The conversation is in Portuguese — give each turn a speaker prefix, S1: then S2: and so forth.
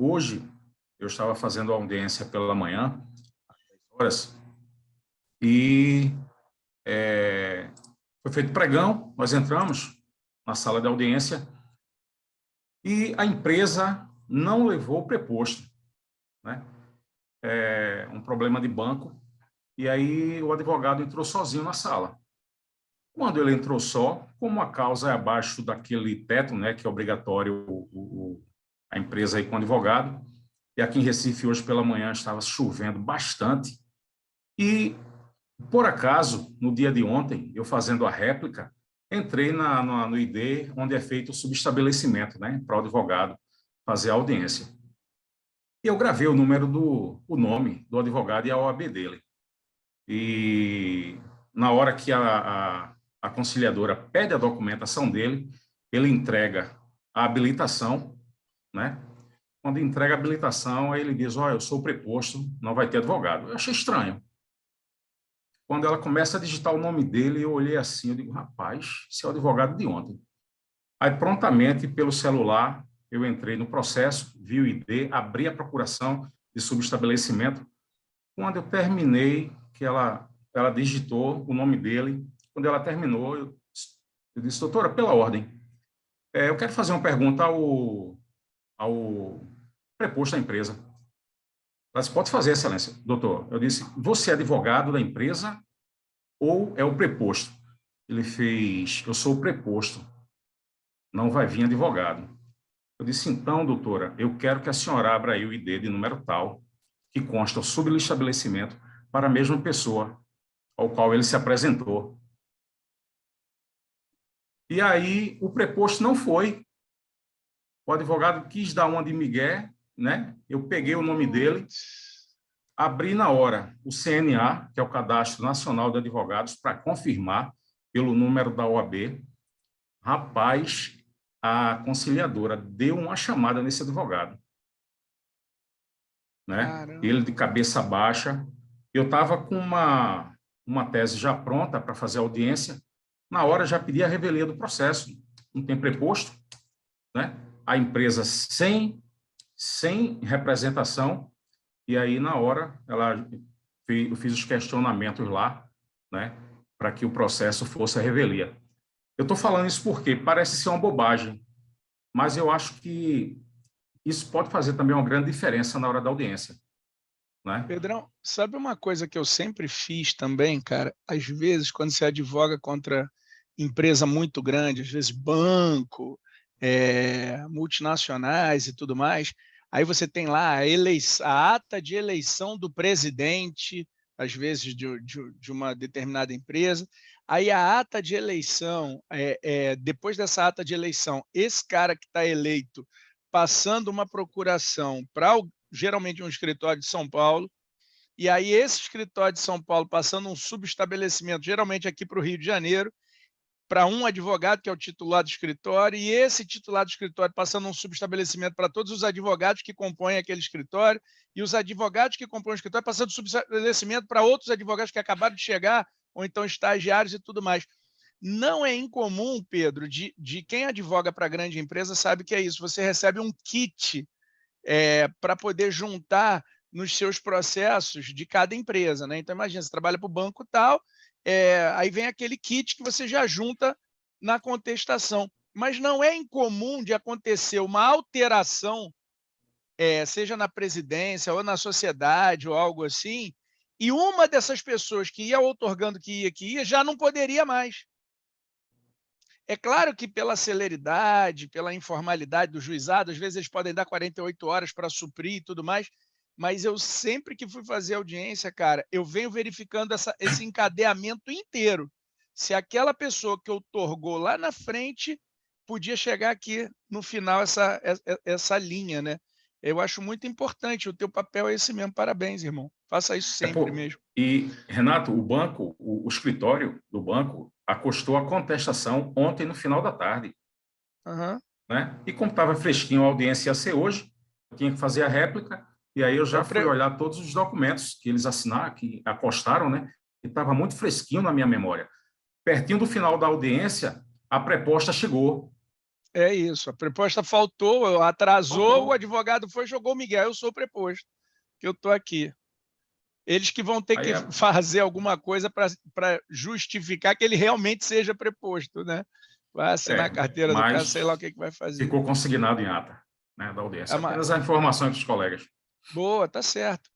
S1: hoje eu estava fazendo audiência pela manhã, às 10 horas, e foi feito pregão, nós entramos na sala de audiência e a empresa não levou o preposto, né? Um problema de banco, e aí o advogado entrou sozinho na sala. Quando ele entrou só, como a causa é abaixo daquele teto, né, que é obrigatório a empresa ir com advogado, e aqui em Recife hoje pela manhã estava chovendo bastante, e por acaso, no dia de ontem, eu fazendo a réplica, entrei no ID, onde é feito o subestabelecimento, né, para o advogado fazer a audiência. E eu gravei o nome do advogado e a OAB dele. E na hora que a conciliadora pede a documentação dele, ele entrega a habilitação, né? Quando entrega a habilitação, aí ele diz, olha, eu sou preposto, não vai ter advogado. Eu achei estranho. Quando ela começa a digitar o nome dele, eu olhei assim, eu digo, rapaz, esse é o advogado de ontem. Aí, prontamente, pelo celular, eu entrei no processo, vi o ID, abri a procuração de subestabelecimento. Quando eu terminei, que ela digitou o nome dele, quando ela terminou, eu disse, doutora, pela ordem, eu quero fazer uma pergunta ao preposto da empresa. Ela disse, pode fazer, excelência. Doutor, eu disse, você é advogado da empresa ou é o preposto? Ele fez, eu sou o preposto, não vai vir advogado. Eu disse, então, doutora, eu quero que a senhora abra aí o ID de número tal, que consta o subestabelecimento para a mesma pessoa ao qual ele se apresentou. E aí o preposto não foi. O advogado quis dar uma de migué, né? Eu peguei o nome dele, abri na hora o CNA, que é o Cadastro Nacional de Advogados, para confirmar pelo número da OAB. Rapaz, a conciliadora deu uma chamada nesse advogado, né?
S2: Caramba.
S1: Ele de cabeça baixa. Eu estava com uma tese já pronta para fazer audiência. Na hora já pedi a revelia do processo. Não tem preposto, né? A empresa sem representação. E aí, na hora, eu fiz os questionamentos lá, né? Para que o processo fosse a revelia. Eu estou falando isso porque parece ser uma bobagem, mas eu acho que isso pode fazer também uma grande diferença na hora da audiência, né?
S2: Pedrão, sabe uma coisa que eu sempre fiz também, cara? Às vezes, quando você advoga contra empresa muito grande, às vezes banco, multinacionais e tudo mais, aí você tem lá a ata de eleição do presidente, às vezes de uma determinada empresa, aí a ata de eleição, depois dessa ata de eleição, esse cara que está eleito passando uma procuração para geralmente um escritório de São Paulo, e aí esse escritório de São Paulo passando um subestabelecimento, geralmente aqui para o Rio de Janeiro, para um advogado que é o titular do escritório, e esse titular do escritório passando um subestabelecimento para todos os advogados que compõem aquele escritório, e os advogados que compõem o escritório passando subestabelecimento para outros advogados que acabaram de chegar, ou então estagiários e tudo mais. Não é incomum, Pedro, de quem advoga para grande empresa sabe que é isso. Você recebe um kit para poder juntar nos seus processos de cada empresa, né? Então, imagina, você trabalha para o banco tal, aí vem aquele kit que você já junta na contestação. Mas não é incomum de acontecer uma alteração, seja na presidência ou na sociedade ou algo assim, e uma dessas pessoas que ia outorgando que ia, já não poderia mais. É claro que pela celeridade, pela informalidade do juizado, às vezes eles podem dar 48 horas para suprir e tudo mais, mas eu sempre que fui fazer audiência, cara, eu venho verificando esse encadeamento inteiro. Se aquela pessoa que outorgou lá na frente podia chegar aqui no final essa linha, né? Eu acho muito importante, o teu papel é esse mesmo. Parabéns, irmão. Faça isso sempre mesmo.
S1: E, Renato, o banco, o escritório do banco acostou a contestação ontem no final da tarde.
S2: Uhum.
S1: Né? E como estava fresquinho, a audiência ia ser hoje, eu tinha que fazer a réplica, e aí eu já fui olhar todos os documentos que eles assinaram, que acostaram, né? E estava muito fresquinho na minha memória. Pertinho do final da audiência, a preposta chegou.
S2: É isso. A preposta faltou, atrasou, o advogado foi, jogou o Miguel. Eu sou o preposto, que eu estou aqui. Eles que vão ter
S1: Aí
S2: que fazer alguma coisa para justificar que ele realmente seja preposto, né? Vai assinar a carteira do cara, sei lá o que vai fazer.
S1: Ficou consignado em ata, né, da audiência. Apenas a informação entre os colegas.
S2: Boa, tá certo.